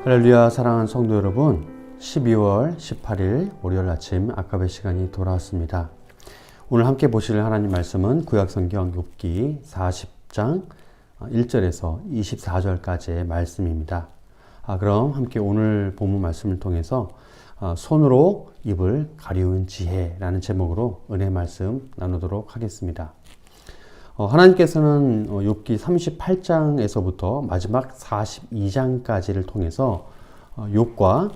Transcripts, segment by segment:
할렐루야. 사랑하는 성도 여러분, 12월 18일 월요일 아침 아까의 시간이 돌아왔습니다. 오늘 함께 보실 하나님 말씀은 구약성경 욥기 40장 1절에서 24절까지의 말씀입니다. 그럼 함께 오늘 본문 말씀을 통해서 손으로 입을 가리운 지혜라는 제목으로 은혜 말씀 나누도록 하겠습니다. 하나님께서는 욥기 38장에서부터 마지막 42장까지를 통해서 욥과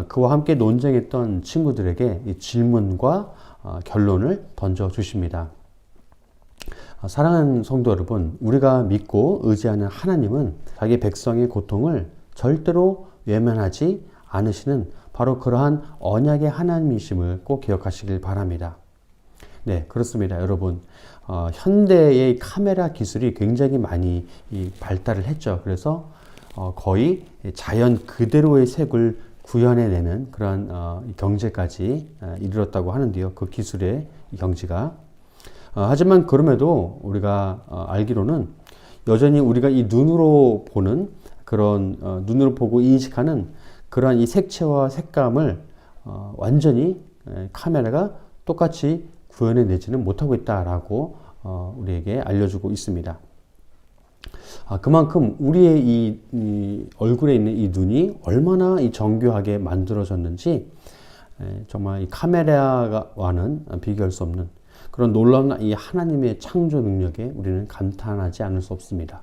그와 함께 논쟁했던 친구들에게 이 질문과 결론을 던져주십니다. 사랑하는 성도 여러분, 우리가 믿고 의지하는 하나님은 자기 백성의 고통을 절대로 외면하지 않으시는 바로 그러한 언약의 하나님이심을 꼭 기억하시길 바랍니다. 네, 그렇습니다. 여러분, 현대의 카메라 기술이 굉장히 많이 발달을 했죠. 그래서 거의 자연 그대로의 색을 구현해내는 그런 경제까지 이르렀다고 하는데요. 그 기술의 경지가. 하지만 그럼에도 우리가 알기로는 여전히 우리가 이 눈으로 보는 그런 눈으로 보고 인식하는 그러한 이 색채와 색감을 완전히 카메라가 똑같이 구현해내지는 못하고 있다라고 우리에게 알려주고 있습니다. 그만큼 우리의 이 얼굴에 있는 이 눈이 얼마나 이 정교하게 만들어졌는지 정말 이 카메라와는 비교할 수 없는 그런 놀라운 이 하나님의 창조 능력에 우리는 감탄하지 않을 수 없습니다.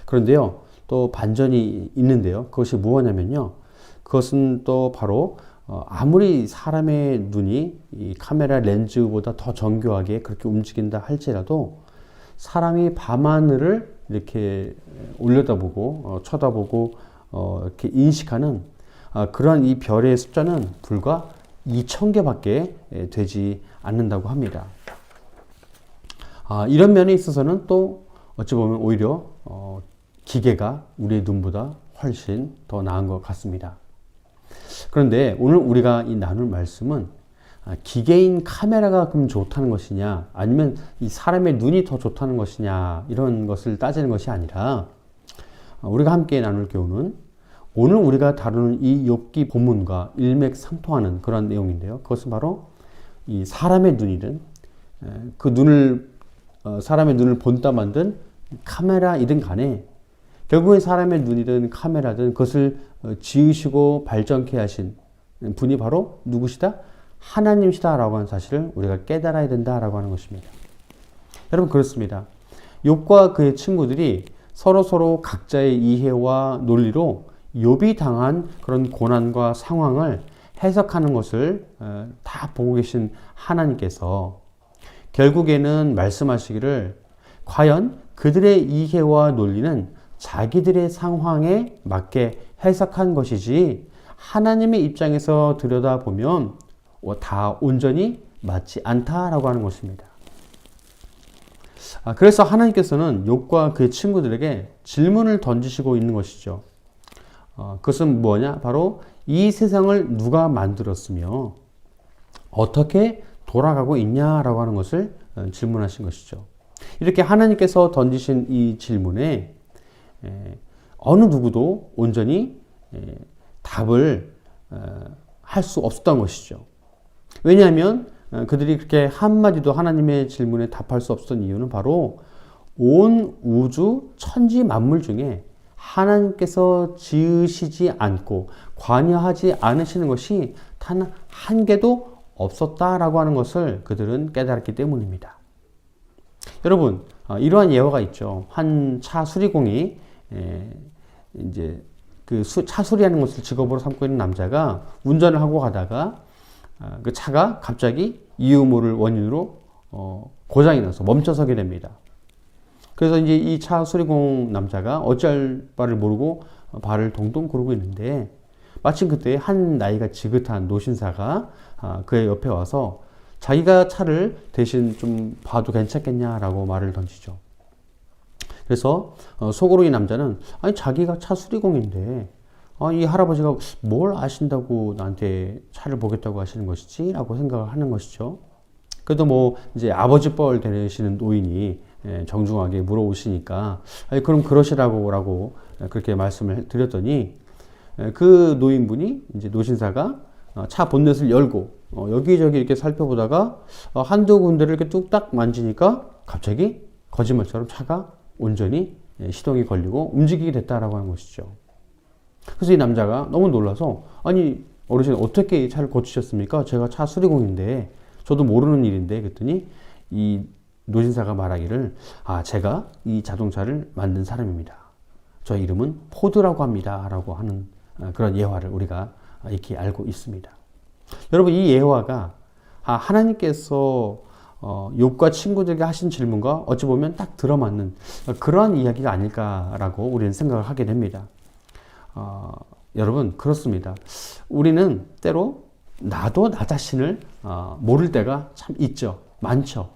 그런데요, 또 반전이 있는데요. 그것이 무엇이냐면요. 그것은 또 바로 아무리 사람의 눈이 이 카메라 렌즈보다 더 정교하게 그렇게 움직인다 할지라도 사람이 밤하늘을 이렇게 올려다보고 쳐다보고 이렇게 인식하는 그러한 이 별의 숫자는 불과 2,000개밖에 되지 않는다고 합니다. 이런 면에 있어서는 또 어찌 보면 오히려 기계가 우리의 눈보다 훨씬 더 나은 것 같습니다. 그런데 오늘 우리가 이 나눌 말씀은 기계인 카메라가 그럼 좋다는 것이냐, 아니면 이 사람의 눈이 더 좋다는 것이냐, 이런 것을 따지는 것이 아니라 우리가 함께 나눌 교훈은 오늘 우리가 다루는 이 욥기 본문과 일맥상통하는 그런 내용인데요. 그것은 바로 이 사람의 눈이든 그 눈을 사람의 눈을 본따 만든 카메라이든 간에 결국엔 사람의 눈이든 카메라든 그것을 지으시고 발전케 하신 분이 바로 누구시다? 하나님이시다라고 하는 사실을 우리가 깨달아야 된다라고 하는 것입니다. 여러분, 그렇습니다. 욥과 그의 친구들이 서로 각자의 이해와 논리로 욥이 당한 그런 고난과 상황을 해석하는 것을 다 보고 계신 하나님께서 결국에는 말씀하시기를 과연 그들의 이해와 논리는 자기들의 상황에 맞게 해석한 것이지 하나님의 입장에서 들여다보면 다 온전히 맞지 않다라고 하는 것입니다. 그래서 하나님께서는 욥과 그의 친구들에게 질문을 던지시고 있는 것이죠. 그것은 뭐냐? 바로 이 세상을 누가 만들었으며 어떻게 돌아가고 있냐라고 하는 것을 질문하신 것이죠. 이렇게 하나님께서 던지신 이 질문에 어느 누구도 온전히 답을 할 수 없었던 것이죠. 왜냐하면 그들이 그렇게 한마디도 하나님의 질문에 답할 수 없었던 이유는 바로 온 우주 천지 만물 중에 하나님께서 지으시지 않고 관여하지 않으시는 것이 단 한 개도 없었다라고 하는 것을 그들은 깨달았기 때문입니다. 여러분, 이러한 예화가 있죠. 한 차 수리공이 이제 그 차 수리하는 것을 직업으로 삼고 있는 남자가 운전을 하고 가다가 그 차가 갑자기 이유 모를 원인으로 고장이 나서 멈춰서게 됩니다. 그래서 이제 이 차 수리공 남자가 어찌할 바를 모르고 발을 동동 구르고 있는데 마침 그때 한 나이가 지긋한 노신사가 그의 옆에 와서 자기가 차를 대신 좀 봐도 괜찮겠냐라고 말을 던지죠. 그래서 속으로 이 남자는 아니 자기가 차 수리공인데 이 할아버지가 뭘 아신다고 나한테 차를 보겠다고 하시는 것이지? 라고 생각을 하는 것이죠. 그래도 뭐 이제 아버지 뻘 되시는 노인이 정중하게 물어오시니까 그럼 그러시라고 라고 그렇게 말씀을 드렸더니 그 노인분이 이제 노신사가 차 본넷을 열고 여기저기 이렇게 살펴보다가 한두 군데를 이렇게 뚝딱 만지니까 갑자기 거짓말처럼 차가 온전히 시동이 걸리고 움직이게 됐다라고 하는 것이죠. 그래서 이 남자가 너무 놀라서 아니 어르신 어떻게 이 차를 고치셨습니까? 제가 차 수리공인데 저도 모르는 일인데 그랬더니 이 노신사가 말하기를 제가 이 자동차를 만든 사람입니다. 저 이름은 포드라고 합니다. 라고 하는 그런 예화를 우리가 이렇게 알고 있습니다. 여러분 이 예화가 하나님께서 욥과 친구들에게 하신 질문과 어찌 보면 딱 들어맞는 그러한 이야기가 아닐까라고 우리는 생각을 하게 됩니다. 여러분 그렇습니다. 우리는 때로 나도 나 자신을 모를 때가 참 있죠. 많죠.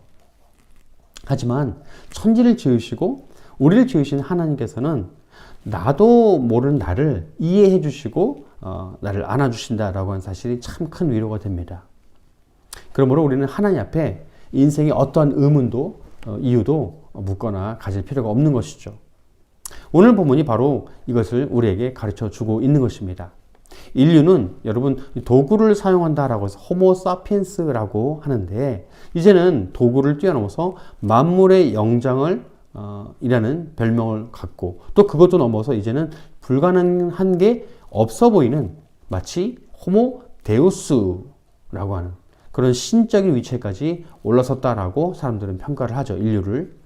하지만 천지를 지으시고 우리를 지으신 하나님께서는 나도 모르는 나를 이해해 주시고 나를 안아주신다라고 하는 사실이 참 큰 위로가 됩니다. 그러므로 우리는 하나님 앞에 인생의 어떠한 의문도 이유도 묻거나 가질 필요가 없는 것이죠. 오늘 본문이 바로 이것을 우리에게 가르쳐 주고 있는 것입니다. 인류는 여러분 도구를 사용한다라고 해서 호모 사피엔스라고 하는데 이제는 도구를 뛰어넘어서 만물의 영장을 이라는 별명을 갖고 또 그것도 넘어서 이제는 불가능한 게 없어 보이는 마치 호모 데우스라고 하는 그런 신적인 위치까지 올라섰다라고 사람들은 평가를 하죠. 인류를.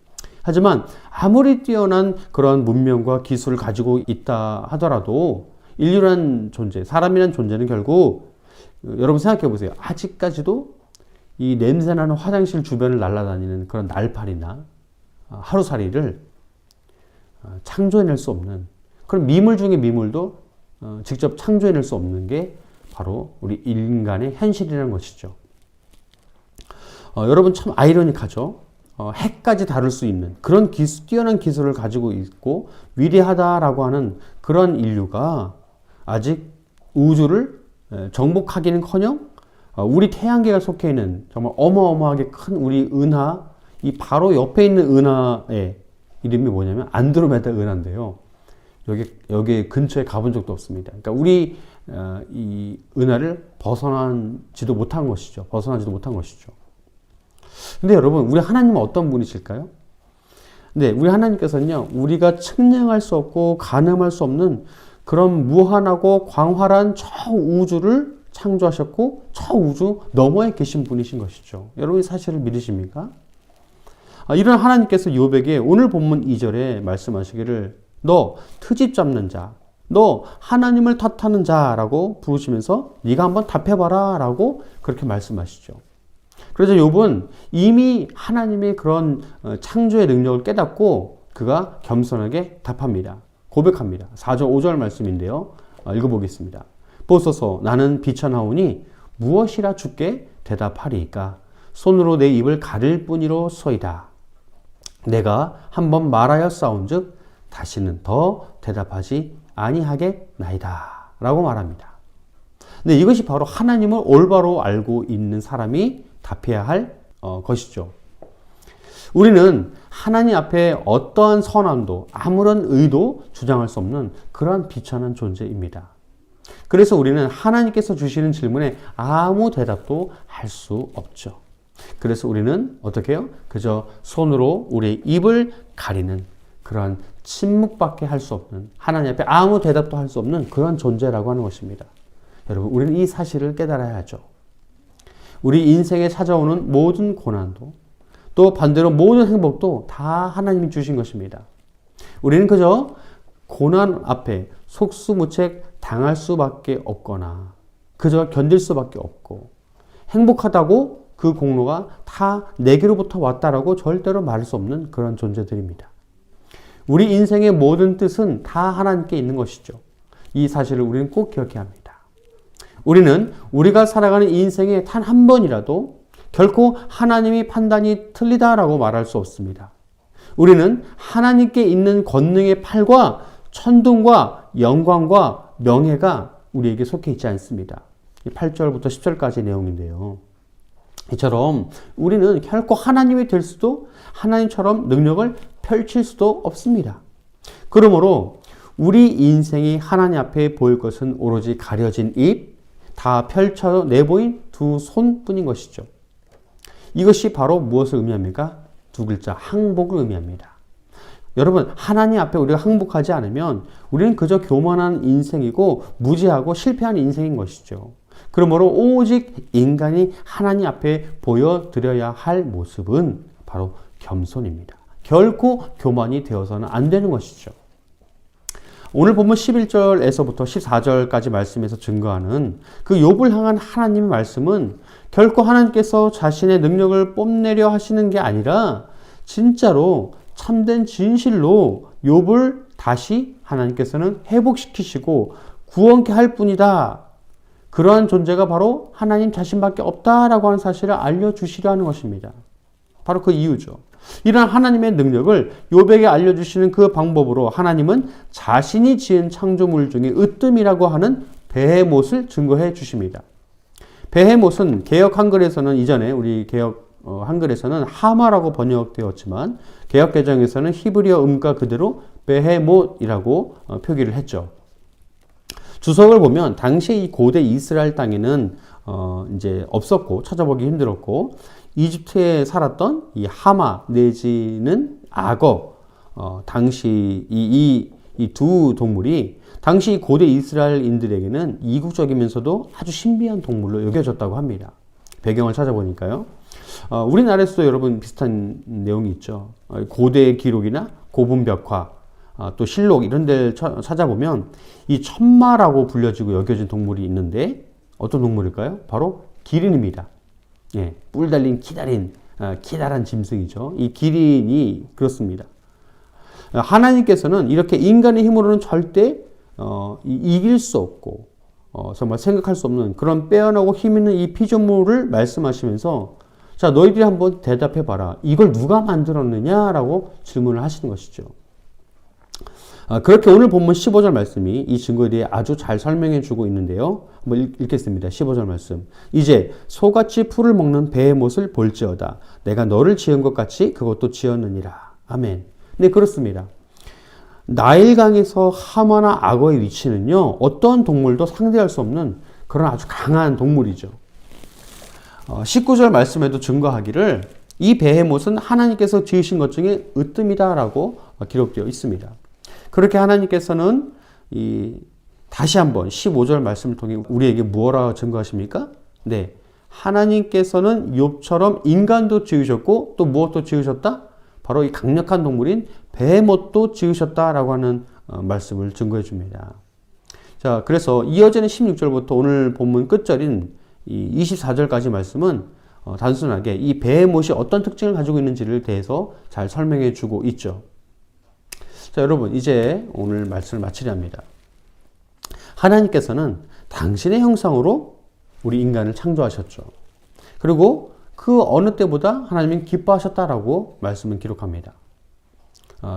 하지만 아무리 뛰어난 그런 문명과 기술을 가지고 있다 하더라도 인류란 존재, 사람이란 존재는 결국 여러분 생각해 보세요. 아직까지도 이 냄새나는 화장실 주변을 날아다니는 그런 날파리나 하루살이를 창조해낼 수 없는 그런 미물 중에 미물도 직접 창조해낼 수 없는 게 바로 우리 인간의 현실이라는 것이죠. 여러분 참 아이러니하죠. 핵까지 다룰 수 있는 그런 뛰어난 기술을 가지고 있고 위대하다라고 하는 그런 인류가 아직 우주를 정복하기는커녕 우리 태양계가 속해 있는 정말 어마어마하게 큰 우리 은하 이 바로 옆에 있는 은하의 이름이 뭐냐면 안드로메다 은하인데요. 여기 근처에 가본 적도 없습니다. 그러니까 우리 이 은하를 벗어나지도 못한 것이죠. 근데 여러분 우리 하나님은 어떤 분이실까요? 네, 우리 하나님께서는요. 우리가 측량할 수 없고 가늠할 수 없는 그런 무한하고 광활한 저 우주를 창조하셨고 저 우주 너머에 계신 분이신 것이죠. 여러분 이 사실을 믿으십니까? 이런 하나님께서 욥에게 오늘 본문 2절에 말씀하시기를 너 트집 잡는 자, 너 하나님을 탓하는 자라고 부르시면서 네가 한번 답해봐라 라고 그렇게 말씀하시죠. 그래서 욥은 이미 하나님의 그런 창조의 능력을 깨닫고 그가 겸손하게 답합니다. 고백합니다. 4절 5절 말씀인데요. 읽어보겠습니다. 보소서 나는 비천하오니 무엇이라 주께 대답하리이까 손으로 내 입을 가릴 뿐이로소이다. 내가 한번 말하여 싸운즉 다시는 더 대답하지 아니하겠나이다 라고 말합니다. 근데 이것이 바로 하나님을 올바로 알고 있는 사람이 답해야 할 것이죠. 우리는 하나님 앞에 어떠한 선함도 아무런 의도 주장할 수 없는 그러한 비천한 존재입니다. 그래서 우리는 하나님께서 주시는 질문에 아무 대답도 할 수 없죠. 그래서 우리는 어떻게 해요? 그저 손으로 우리의 입을 가리는 그러한 침묵밖에 할 수 없는 하나님 앞에 아무 대답도 할 수 없는 그런 존재라고 하는 것입니다. 여러분 우리는 이 사실을 깨달아야 하죠. 우리 인생에 찾아오는 모든 고난도 또 반대로 모든 행복도 다 하나님이 주신 것입니다. 우리는 그저 고난 앞에 속수무책 당할 수밖에 없거나 그저 견딜 수밖에 없고 행복하다고 그 공로가 다 내게로부터 왔다라고 절대로 말할 수 없는 그런 존재들입니다. 우리 인생의 모든 뜻은 다 하나님께 있는 것이죠. 이 사실을 우리는 꼭 기억해야 합니다. 우리는 우리가 살아가는 인생에 단 한 번이라도 결코 하나님이 판단이 틀리다라고 말할 수 없습니다. 우리는 하나님께 있는 권능의 팔과 천둥과 영광과 명예가 우리에게 속해 있지 않습니다. 8절부터 10절까지의 내용인데요. 이처럼 우리는 결코 하나님이 될 수도 하나님처럼 능력을 펼칠 수도 없습니다. 그러므로 우리 인생이 하나님 앞에 보일 것은 오로지 가려진 입, 다 펼쳐 내보인 두 손뿐인 것이죠. 이것이 바로 무엇을 의미합니까? 두 글자, 항복을 의미합니다. 여러분, 하나님 앞에 우리가 항복하지 않으면 우리는 그저 교만한 인생이고 무지하고 실패한 인생인 것이죠. 그러므로 오직 인간이 하나님 앞에 보여드려야 할 모습은 바로 겸손입니다. 결코 교만이 되어서는 안 되는 것이죠. 오늘 본문 11절에서부터 14절까지 말씀에서 증거하는 그 욥을 향한 하나님의 말씀은 결코 하나님께서 자신의 능력을 뽐내려 하시는 게 아니라 진짜로 참된 진실로 욥을 다시 하나님께서는 회복시키시고 구원케 할 뿐이다. 그러한 존재가 바로 하나님 자신밖에 없다라고 하는 사실을 알려주시려 하는 것입니다. 바로 그 이유죠. 이런 하나님의 능력을 욥에게 알려주시는 그 방법으로 하나님은 자신이 지은 창조물 중에 으뜸이라고 하는 베헤못을 증거해 주십니다. 베헤못은 개역 한글에서는 이전에 우리 개역 한글에서는 하마라고 번역되었지만 개역 개정에서는 히브리어 음가 그대로 베헤못이라고 표기를 했죠. 주석을 보면 당시 이 고대 이스라엘 땅에는 이제 없었고 찾아보기 힘들었고 이집트에 살았던 이 하마 내지는 악어 당시 이 두 동물이 당시 고대 이스라엘인들에게는 이국적이면서도 아주 신비한 동물로 여겨졌다고 합니다. 배경을 찾아보니까요. 우리나라에서도 여러분 비슷한 내용이 있죠. 고대 기록이나 고분벽화 또 실록 이런 데를 찾아보면 이 천마라고 불려지고 여겨진 동물이 있는데 어떤 동물일까요? 바로 기린입니다. 예, 뿔 달린 기다란 짐승이죠. 이 기린이 그렇습니다. 하나님께서는 이렇게 인간의 힘으로는 절대 이길 수 없고 정말 생각할 수 없는 그런 빼어나고 힘 있는 이 피조물을 말씀하시면서 자, 너희들이 한번 대답해 봐라. 이걸 누가 만들었느냐라고 질문을 하시는 것이죠. 그렇게 오늘 본문 15절 말씀이 이 증거에 대해 아주 잘 설명해 주고 있는데요. 한번 읽겠습니다. 15절 말씀. 이제 소같이 풀을 먹는 베헤못을 볼지어다. 내가 너를 지은 것 같이 그것도 지었느니라. 아멘. 네, 그렇습니다. 나일강에서 하마나 악어의 위치는요, 어떤 동물도 상대할 수 없는 그런 아주 강한 동물이죠. 19절 말씀에도 증거하기를 이 베헤못은 하나님께서 지으신 것 중에 으뜸이다라고 기록되어 있습니다. 그렇게 하나님께서는 다시 한번 15절 말씀을 통해 우리에게 무엇라 증거하십니까? 네, 하나님께서는 욥처럼 인간도 지으셨고 또 무엇도 지으셨다? 바로 이 강력한 동물인 베헤못도 지으셨다라고 하는 말씀을 증거해 줍니다. 자, 그래서 이어지는 16절부터 오늘 본문 끝절인 이 24절까지 말씀은 단순하게 이 베헤못이 어떤 특징을 가지고 있는지를 대해서 잘 설명해 주고 있죠. 자, 여러분, 이제 오늘 말씀을 마치려 합니다. 하나님께서는 당신의 형상으로 우리 인간을 창조하셨죠. 그리고 그 어느 때보다 하나님은 기뻐하셨다라고 말씀은 기록합니다.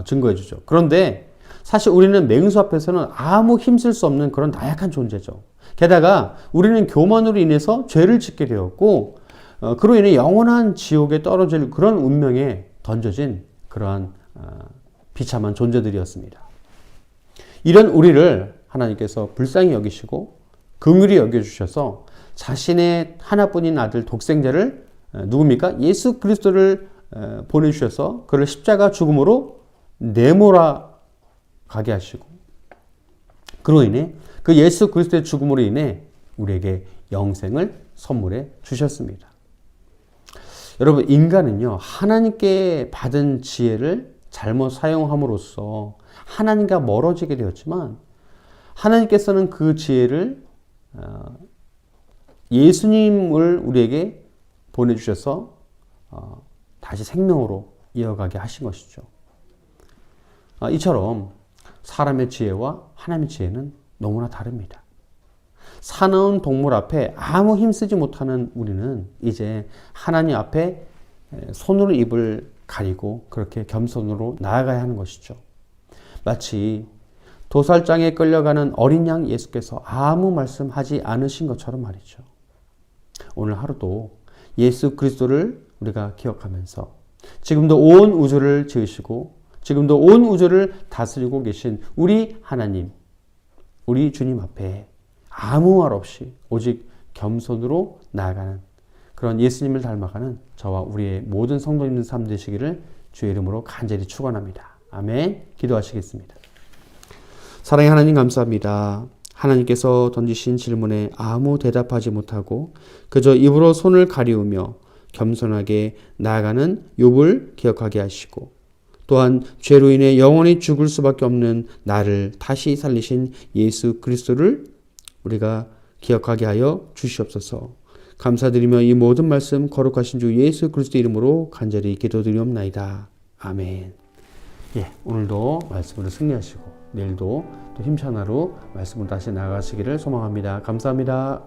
증거해 주죠. 그런데 사실 우리는 맹수 앞에서는 아무 힘쓸 수 없는 그런 나약한 존재죠. 게다가 우리는 교만으로 인해서 죄를 짓게 되었고 그로 인해 영원한 지옥에 떨어질 그런 운명에 던져진 그러한 비참한 존재들이었습니다. 이런 우리를 하나님께서 불쌍히 여기시고 긍휼히 여겨주셔서 자신의 하나뿐인 아들 독생자를 누굽니까? 예수 그리스도를 보내주셔서 그를 십자가 죽음으로 내몰아 가게 하시고 그로 인해 그 예수 그리스도의 죽음으로 인해 우리에게 영생을 선물해 주셨습니다. 여러분, 인간은요, 하나님께 받은 지혜를 잘못 사용함으로써 하나님과 멀어지게 되었지만 하나님께서는 그 지혜를 예수님을 우리에게 보내주셔서 다시 생명으로 이어가게 하신 것이죠. 이처럼 사람의 지혜와 하나님의 지혜는 너무나 다릅니다. 사나운 동물 앞에 아무 힘쓰지 못하는 우리는 이제 하나님 앞에 손으로 입을 가리고 그렇게 겸손으로 나아가야 하는 것이죠. 마치 도살장에 끌려가는 어린 양 예수께서 아무 말씀하지 않으신 것처럼 말이죠. 오늘 하루도 예수 그리스도를 우리가 기억하면서 지금도 온 우주를 지으시고 지금도 온 우주를 다스리고 계신 우리 하나님, 우리 주님 앞에 아무 말 없이 오직 겸손으로 나아가는 그런 예수님을 닮아가는 저와 우리의 모든 성도님들 삶 되시기를 주의 이름으로 간절히 축원합니다. 아멘. 기도하시겠습니다. 사랑의 하나님 감사합니다. 하나님께서 던지신 질문에 아무 대답하지 못하고 그저 입으로 손을 가리우며 겸손하게 나아가는 욥을 기억하게 하시고 또한 죄로 인해 영원히 죽을 수밖에 없는 나를 다시 살리신 예수 그리스도를 우리가 기억하게 하여 주시옵소서. 감사드리며 이 모든 말씀 거룩하신 주 예수 그리스도 이름으로 간절히 기도드리옵나이다. 아멘. 예, 오늘도 말씀으로 승리하시고 내일도 또 힘찬 하루 말씀으로 다시 나아가시기를 소망합니다. 감사합니다.